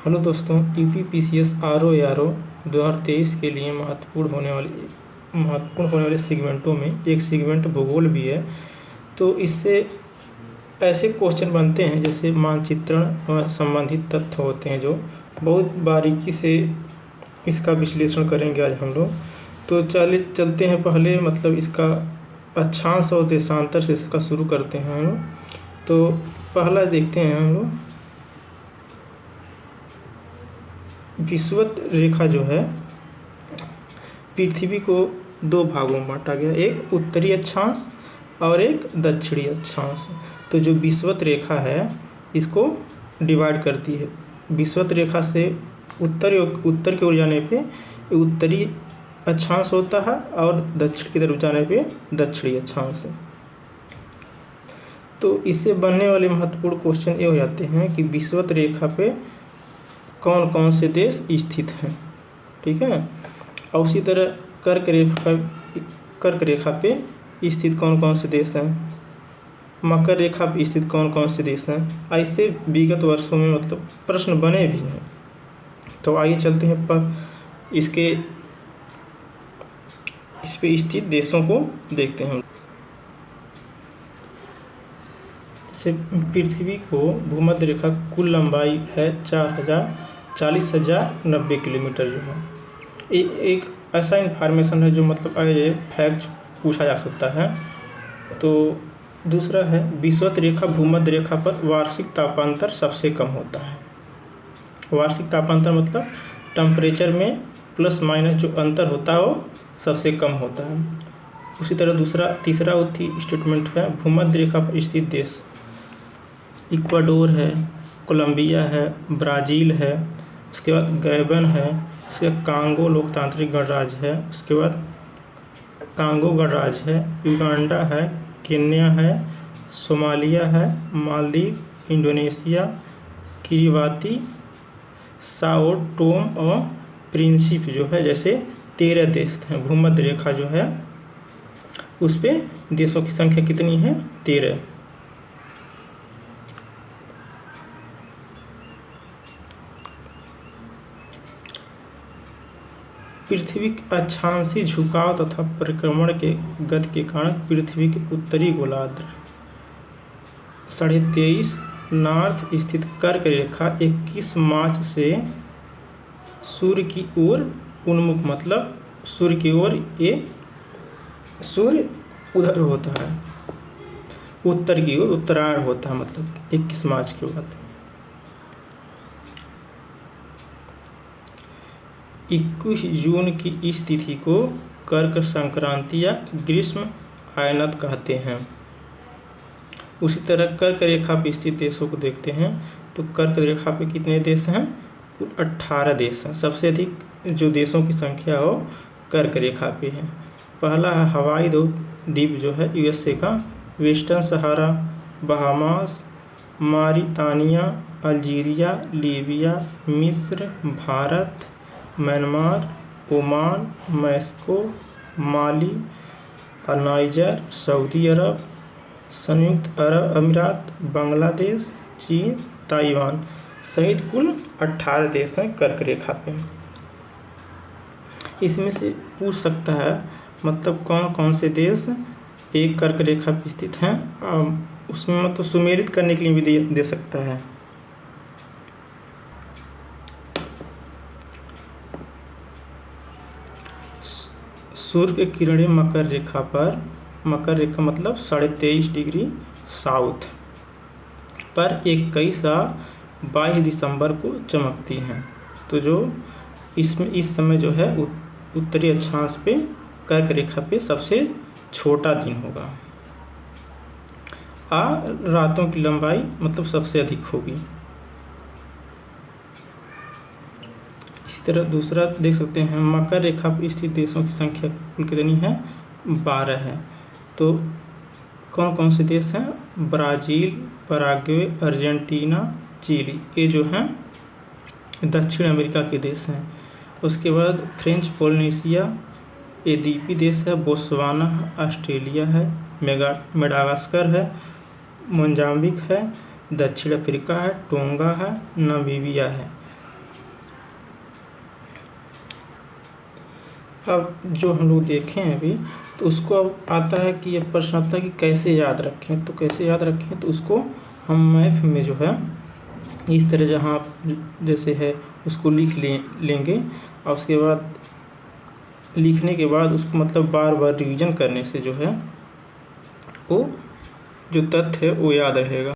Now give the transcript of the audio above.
Hello दोस्तों, UPPCS RO ARO 2023 के लिए महत्वपूर्ण होने वाले सेगमेंटों में एक सेगमेंट भूगोल भी है। तो इससे ऐसे क्वेश्चन बनते हैं जैसे मानचित्रण और संबंधित तथ्य होते हैं, जो बहुत बारीकी से इसका विश्लेषण करेंगे आज हम लोग। तो चलते हैं पहले, मतलब इसका अक्षांश और देशांतर से इसका शुरू करते हैं हम लोग। तो पहला देखते हैं हम लोग, विषुवत रेखा जो है पृथ्वी को दो भागों में बांटा गया, एक उत्तरी अक्षांश और एक दक्षिणी अक्षांश। तो जो विषुवत रेखा है इसको डिवाइड करती है। विषुवत रेखा से उत्तर की ओर जाने पे उत्तरी अक्षांश होता है और दक्षिण की तरफ जाने पे दक्षिणी अक्षांश। तो इससे बनने वाले महत्वपूर्ण क्वेश्चन ये हो जाते हैं कि विषुवत रेखा पे कौन कौन से देश स्थित हैं, ठीक है। और उसी तरह कर्क रेखा पे स्थित कौन कौन से देश हैं, मकर रेखा पे स्थित कौन कौन से देश हैं। ऐसे विगत वर्षों में मतलब प्रश्न बने भी हैं। तो आइए चलते हैं पर इस पे स्थित देशों को देखते हैं। पृथ्वी को भूमध्य रेखा कुल लंबाई है 40,090 किलोमीटर जो है। एक ऐसा इन्फॉर्मेशन है जो मतलब ये फैक्ट पूछा जा सकता है। तो दूसरा है, विषुवत रेखा भूमध्य रेखा पर वार्षिक तापांतर सबसे कम होता है। वार्षिक तापांतर मतलब टेम्परेचर में प्लस माइनस जो अंतर होता है वो सबसे कम होता है। उसी तरह तीसरा स्टेटमेंट है, भूमध्य रेखा पर स्थित देश इक्वाडोर है, कोलंबिया है, ब्राज़ील है, उसके बाद गैबन है, उसके बाद कांगो लोकतांत्रिक गणराज्य है, उसके बाद कांगो गणराज्य है, युगांडा है, केन्या है, सोमालिया है, Maldives, Indonesia, Kiribati, Sao Tomé और प्रिंसिप जो है, जैसे 13 देश हैं। भूमध्य रेखा जो है उस पर देशों की संख्या कितनी है? 13। पृथ्वी के अक्षांशीय झुकाव तथा परिक्रमण के गति के कारण पृथ्वी के उत्तरी गोलार्ध 23.5 नॉर्थ स्थित कर्क रेखा 21 मार्च से सूर्य की ओर उन्मुख, मतलब सूर्य की ओर ये सूर्य उधर होता है, उत्तर की ओर उत्तरायण होता है, मतलब 21 मार्च के बाद। 21 जून की इस तिथि को कर्क संक्रांति या ग्रीष्म आयनत कहते हैं। उसी तरह कर्क रेखा पर स्थित देशों को देखते हैं। तो कर्क रेखा पे कितने देश हैं? कुल 18 देश हैं। सबसे अधिक जो देशों की संख्या हो कर्क रेखा पे है। पहला है हवाई द्वीप जो है यूएसए का, वेस्टर्न सहारा, बहामास, मारितानिया, अल्जीरिया, लीबिया, मिस्र, भारत, म्यांमार, ओमान, मैक्सिको, माली, नाइजर, सऊदी अरब, संयुक्त अरब अमीरात, बांग्लादेश, चीन, ताइवान सहित कुल 18 देश हैं कर्क रेखा पे। इसमें से पूछ सकता है मतलब कौन कौन से देश एक कर्क रेखा पे स्थित हैं, उसमें मतलब सुमेलित करने के लिए भी दे सकता है। सूर्य की किरणें मकर रेखा मतलब 23.5 डिग्री साउथ पर 21 और 22 दिसंबर को चमकती हैं। तो जो इस समय जो है उत्तरी अक्षांश पे कर्क रेखा पे सबसे छोटा दिन होगा। रातों की लंबाई मतलब सबसे अधिक होगी। इसी तरह दूसरा देख सकते हैं, मकर रेखा पर स्थित देशों की संख्या कुल कितनी है? 12 है। तो कौन कौन से देश हैं? ब्राज़ील, पराग्वे, अर्जेंटीना, चिली, ये जो हैं दक्षिण अमेरिका के देश हैं। उसके बाद फ्रेंच पोलिनेशिया, ये द्वीपी देश है, बोत्सवाना, ऑस्ट्रेलिया है, मेडागास्कर है, मोजाम्बिक है, दक्षिण अफ्रीका है, टोंगा है, नामीबिया है। अब जो हम लोग देखें अभी, तो उसको अब आता है कि ये प्रश्न आता है कि कैसे याद रखें। तो कैसे याद रखें, तो उसको हम मैथ में जो है इस तरह जहाँ आप जैसे है उसको लिख लेंगे, और उसके बाद लिखने के बाद उसको मतलब बार बार रिवीजन करने से जो है वो जो तथ्य है वो याद रहेगा।